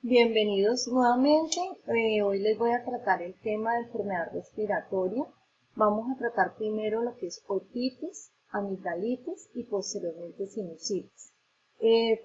Bienvenidos nuevamente. Hoy les voy a tratar el tema de enfermedad respiratoria. Vamos a tratar primero lo que es otitis, amigdalitis y posteriormente sinusitis.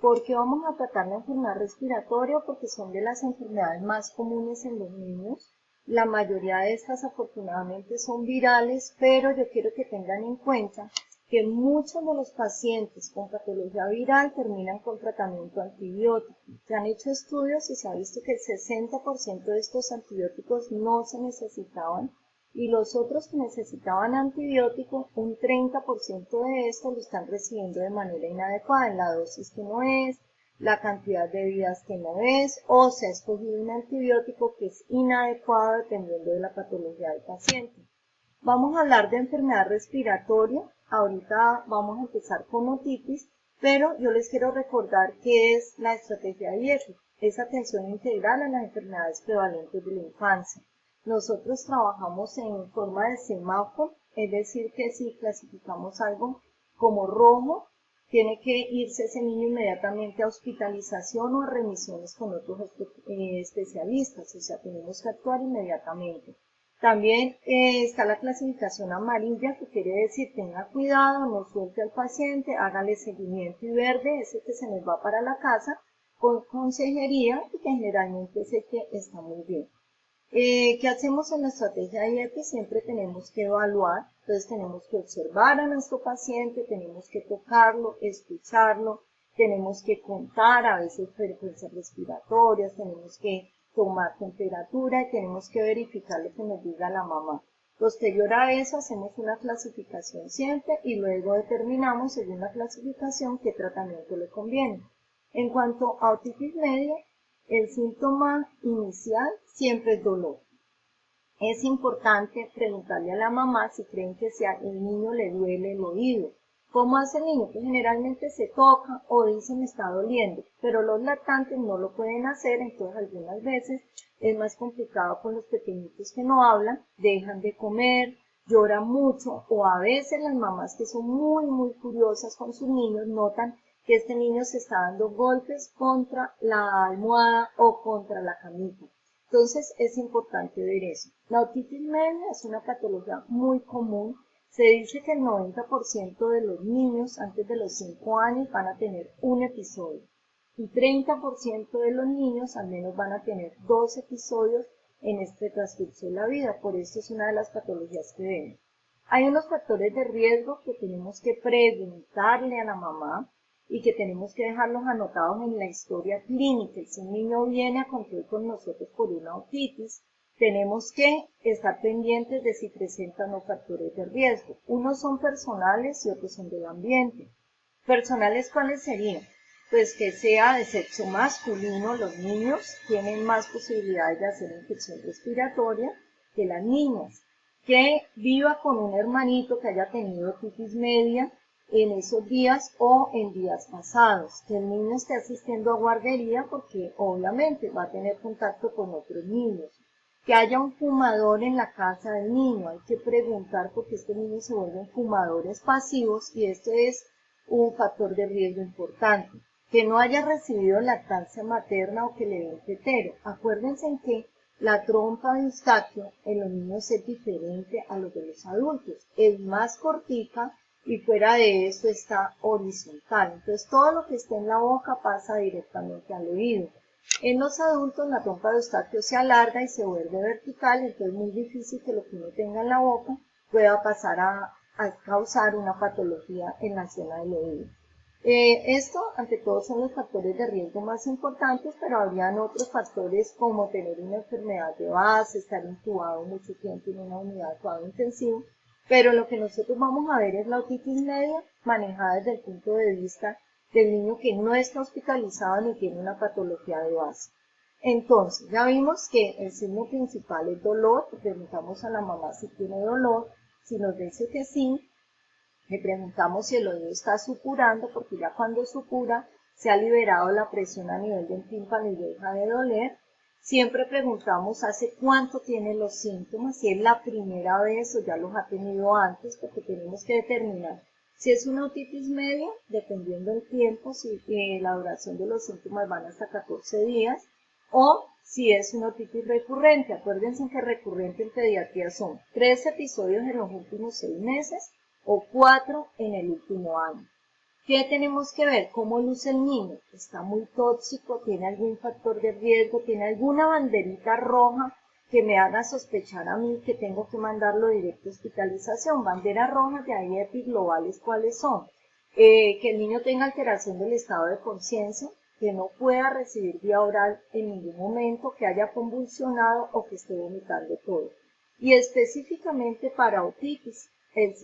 ¿Por qué vamos a tratar la enfermedad respiratoria? Porque son de las enfermedades más comunes en los niños. La mayoría de estas afortunadamente son virales, pero yo quiero que tengan en cuenta que muchos de los pacientes con patología viral terminan con tratamiento antibiótico. Se han hecho estudios y se ha visto que el 60% de estos antibióticos no se necesitaban y los otros que necesitaban antibiótico, un 30% de estos lo están recibiendo de manera inadecuada, en la dosis que no es, la cantidad de vidas que no es, o se ha escogido un antibiótico que es inadecuado dependiendo de la patología del paciente. Vamos a hablar de enfermedad respiratoria. Ahorita vamos a empezar con otitis, pero yo les quiero recordar qué es la estrategia de IEPI. Es atención integral a las enfermedades prevalentes de la infancia. Nosotros trabajamos en forma de semáforo, es decir, que si clasificamos algo como rojo, tiene que irse ese niño inmediatamente a hospitalización o a remisiones con otros especialistas, o sea, tenemos que actuar inmediatamente. También está la clasificación amarilla, que quiere decir tenga cuidado, no suelte al paciente, hágale seguimiento, y verde es el que se nos va para la casa con consejería y que generalmente sé que está muy bien. ¿Qué hacemos en la estrategia de IEPI? Siempre tenemos que evaluar, entonces tenemos que observar a nuestro paciente, tenemos que tocarlo, escucharlo, tenemos que contar a veces frecuencias respiratorias, tenemos que tomar temperatura y tenemos que verificar lo que nos diga la mamá. Posterior a eso hacemos una clasificación siempre y luego determinamos según la clasificación qué tratamiento le conviene. En cuanto a otitis media, el síntoma inicial siempre es dolor. Es importante preguntarle a la mamá si creen que si al niño le duele el oído. ¿Cómo hace el niño? Que generalmente se toca o dice me está doliendo, pero los lactantes no lo pueden hacer, entonces algunas veces es más complicado con los pequeñitos que no hablan, dejan de comer, lloran mucho, o a veces las mamás que son muy curiosas con sus niños notan que este niño se está dando golpes contra la almohada o contra la camita. Entonces es importante ver eso. La otitis media es una patología muy común. Se dice que el 90% de los niños antes de los 5 años van a tener un episodio y 30% de los niños al menos van a tener 2 episodios en este transcurso de la vida. Por eso es una de las patologías que vemos. Hay unos factores de riesgo que tenemos que preguntarle a la mamá y que tenemos que dejarlos anotados en la historia clínica. Si un niño viene a control con nosotros por una otitis, tenemos que estar pendientes de si presentan los factores de riesgo. Unos son personales y otros son del ambiente. ¿Personales cuáles serían? Pues que sea de sexo masculino, los niños tienen más posibilidades de hacer infección respiratoria que las niñas. Que viva con un hermanito que haya tenido otitis media en esos días o en días pasados. Que el niño esté asistiendo a guardería porque obviamente va a tener contacto con otros niños. Que haya un fumador en la casa del niño. Hay que preguntar porque estos niños se vuelven fumadores pasivos y esto es un factor de riesgo importante. Que no haya recibido lactancia materna o que le den tetero. Acuérdense en que la trompa de Eustaquio en los niños es diferente a los de los adultos. Es más cortica y fuera de eso está horizontal. Entonces todo lo que está en la boca pasa directamente al oído. En los adultos la trompa de Eustaquio se alarga y se vuelve vertical, entonces es muy difícil que lo que uno tenga en la boca pueda pasar a causar una patología en la zona del oído. Esto, ante todo, son los factores de riesgo más importantes, pero habrían otros factores como tener una enfermedad de base, estar intubado mucho tiempo en una unidad de cuidado intensivo, pero lo que nosotros vamos a ver es la otitis media manejada desde el punto de vista del niño que no está hospitalizado ni tiene una patología de base. Entonces, ya vimos que el signo principal es dolor, preguntamos a la mamá si tiene dolor, si nos dice que sí, le preguntamos si el oído está supurando, porque ya cuando supura se ha liberado la presión a nivel del tímpano y deja de doler. Siempre preguntamos hace cuánto tiene los síntomas, si es la primera vez o ya los ha tenido antes, porque tenemos que determinar si es una otitis media, dependiendo del tiempo, si la duración de los síntomas van hasta 14 días, O si es una otitis recurrente, acuérdense que recurrente en pediatría son 3 episodios en los últimos 6 meses o 4 en el último año. ¿Qué tenemos que ver? ¿Cómo luce el niño? ¿Está muy tóxico? ¿Tiene algún factor de riesgo? ¿Tiene alguna banderita roja que me haga sospechar a mí que tengo que mandarlo directo a hospitalización? Banderas rojas de AIEPI globales, ¿cuáles son? Que el niño tenga alteración del estado de conciencia, que no pueda recibir vía oral en ningún momento, que haya convulsionado o que esté vomitando todo. Y específicamente para otitis,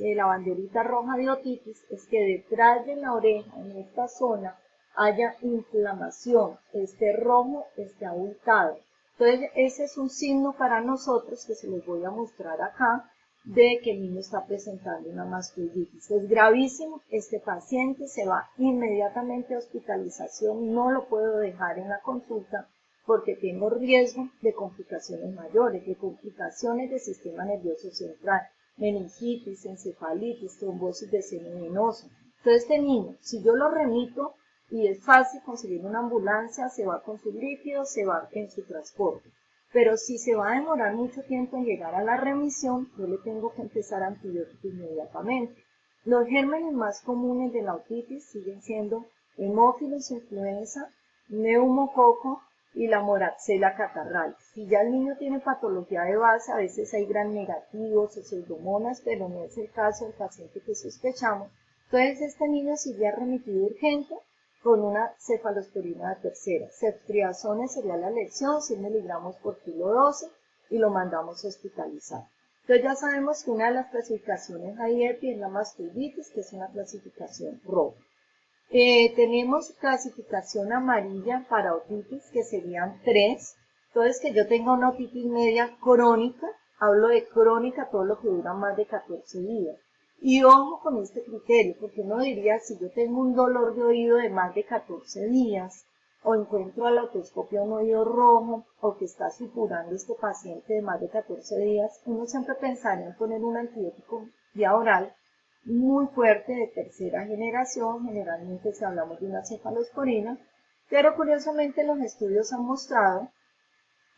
la banderita roja de otitis es que detrás de la oreja, en esta zona, haya inflamación, esté rojo, esté abultado. Entonces, ese es un signo para nosotros que se los voy a mostrar acá, de que el niño está presentando una mastoiditis. Es gravísimo, este paciente se va inmediatamente a hospitalización, no lo puedo dejar en la consulta porque tengo riesgo de complicaciones mayores, de complicaciones del sistema nervioso central, meningitis, encefalitis, trombosis de seno venoso. Entonces este niño, si yo lo remito y es fácil conseguir una ambulancia, se va con sus líquidos, se va en su transporte. Pero si se va a demorar mucho tiempo en llegar a la remisión, yo le tengo que empezar antibiótico inmediatamente. Los gérmenes más comunes de la otitis siguen siendo Haemophilus influenza, neumococo y la Moraxella catarrhalis. Si ya el niño tiene patología de base, a veces hay gran negativos o pseudomonas, pero no es el caso del paciente que sospechamos. Entonces este niño sería remitido urgente con una cefalosporina de tercera. Ceftriaxone sería la elección, 100 miligramos por kilo dosis, y lo mandamos a hospitalizar. Entonces ya sabemos que una de las clasificaciones AIEPI es la mastoiditis, que es una clasificación roja. Tenemos clasificación amarilla para otitis, que serían 3. Entonces, que yo tenga una otitis media crónica, hablo de crónica, todo lo que dura más de 14 días. Y ojo con este criterio, porque uno diría, si yo tengo un dolor de oído de más de 14 días, o encuentro a la otoscopia un oído rojo, o que está supurando este paciente de más de 14 días, uno siempre pensaría en poner un antibiótico vía oral, muy fuerte de tercera generación, generalmente si hablamos de una cefalosporina, pero curiosamente los estudios han mostrado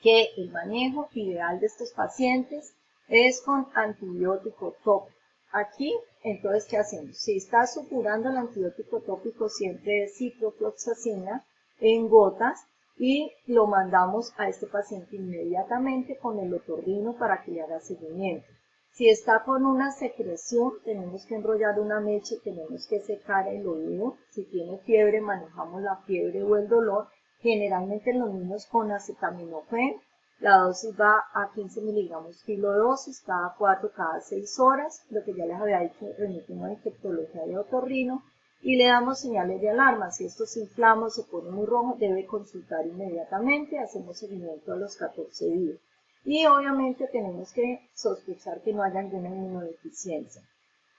que el manejo ideal de estos pacientes es con antibiótico tópico. Aquí, entonces, ¿qué hacemos? Si está supurando el antibiótico tópico, siempre es ciprofloxacina en gotas y lo mandamos a este paciente inmediatamente con el otorrino para que le haga seguimiento. Si está con una secreción, tenemos que enrollar una mecha y tenemos que secar el oído. Si tiene fiebre, manejamos la fiebre o el dolor. Generalmente en los niños con acetaminofén, la dosis va a 15 miligramos kilo dosis, cada 4, cada 6 horas. Lo que ya les había dicho, remitimos a infectología de otorrino y le damos señales de alarma. Si esto se inflama o se pone muy rojo, debe consultar inmediatamente. Hacemos seguimiento a los 14 días. Y obviamente tenemos que sospechar que no haya alguna inmunodeficiencia.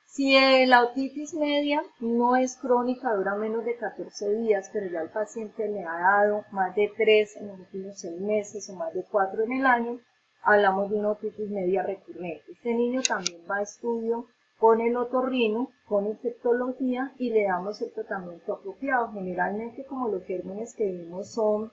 Si la otitis media no es crónica, dura menos de 14 días, pero ya el paciente le ha dado más de 3 en los últimos 6 meses o más de 4 en el año, hablamos de una otitis media recurrente. Este niño también va a estudio con el otorrino, con infectología y le damos el tratamiento apropiado. Generalmente, como los gérmenes que vimos son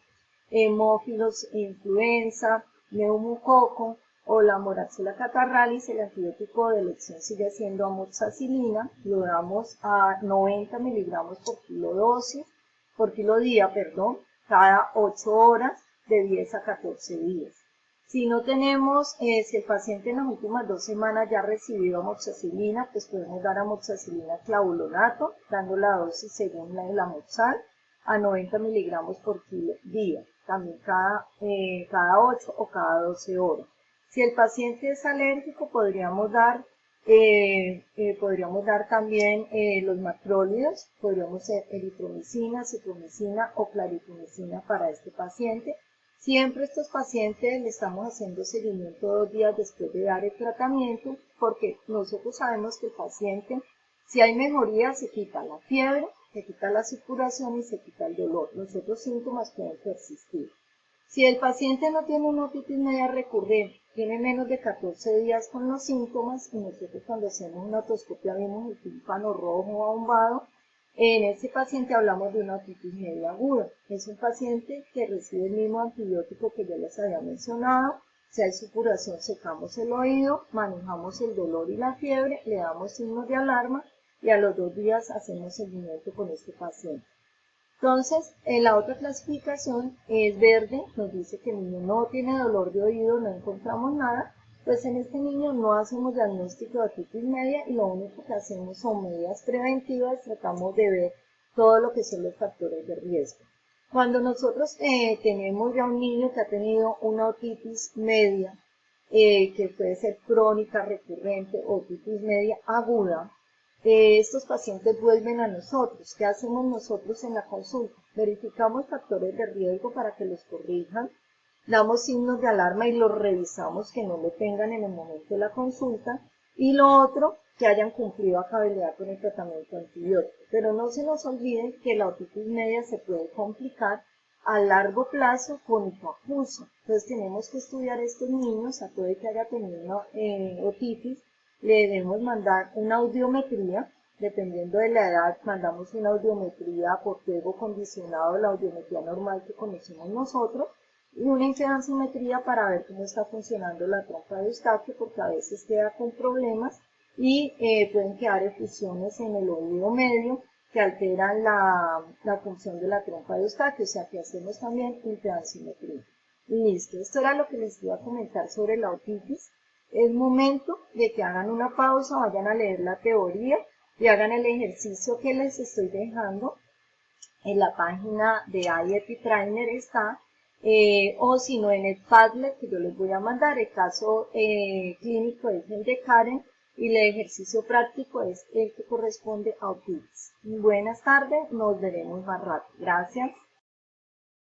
hemófilos, influenza, neumococo o la Moraxella catarrhalis, el antibiótico de elección sigue siendo amoxicilina, lo damos a 90 miligramos por kilo día, cada 8 horas de 10 a 14 días. Si no tenemos, si el paciente en las últimas 2 semanas ya ha recibido amoxicilina, pues podemos dar amoxicilina clavulonato, dando la dosis según la del amoxal, a 90 miligramos por kilo día, también cada 8 o cada 12 horas. Si el paciente es alérgico, podríamos dar también los macrólidos, podríamos ser eritromicina, citromicina o claritromicina para este paciente. Siempre estos pacientes le estamos haciendo seguimiento 2 días después de dar el tratamiento, porque nosotros sabemos que el paciente, si hay mejoría, se quita la fiebre, se quita la supuración y se quita el dolor. Los otros síntomas pueden persistir. Si el paciente no tiene una otitis media recurrente, tiene menos de 14 días con los síntomas, y nosotros cuando hacemos una otoscopia vemos el tímpano rojo o abombado, En este paciente hablamos de una otitis media aguda. Es un paciente que recibe el mismo antibiótico que ya les había mencionado. Si hay supuración, secamos el oído, manejamos el dolor y la fiebre, le damos signos de alarma y a los 2 días hacemos seguimiento con este paciente. Entonces, en la otra clasificación es verde, nos dice que el niño no tiene dolor de oído, no encontramos nada, pues en este niño no hacemos diagnóstico de otitis media y lo único que hacemos son medidas preventivas, tratamos de ver todo lo que son los factores de riesgo. Cuando nosotros tenemos ya un niño que ha tenido una otitis media, que puede ser crónica, recurrente, otitis media aguda, estos pacientes vuelven a nosotros. ¿Qué hacemos nosotros en la consulta? Verificamos factores de riesgo para que los corrijan, damos signos de alarma y los revisamos que no lo tengan en el momento de la consulta, y lo otro, que hayan cumplido a cabalidad con el tratamiento antibiótico. Pero no se nos olvide que la otitis media se puede complicar a largo plazo con hipoacusia. Entonces tenemos que estudiar a estos niños, a todo el que haya tenido una otitis, le debemos mandar una audiometría, dependiendo de la edad, mandamos una audiometría por fuego condicionado, la audiometría normal que conocemos nosotros, y una impedanciometría para ver cómo está funcionando la trompa de Eustaquio, porque a veces queda con problemas y pueden quedar efusiones en el oído medio que alteran la función de la trompa de Eustaquio, o sea que hacemos también impedanciometría. Listo, esto era lo que les iba a comentar sobre la otitis. Es momento de que hagan una pausa, vayan a leer la teoría y hagan el ejercicio que les estoy dejando en la página de IEP Trainer está, o si no en el Padlet que yo les voy a mandar. El caso clínico es el de Karen y el ejercicio práctico es el que corresponde a otitis. Buenas tardes, nos veremos más rato. Gracias.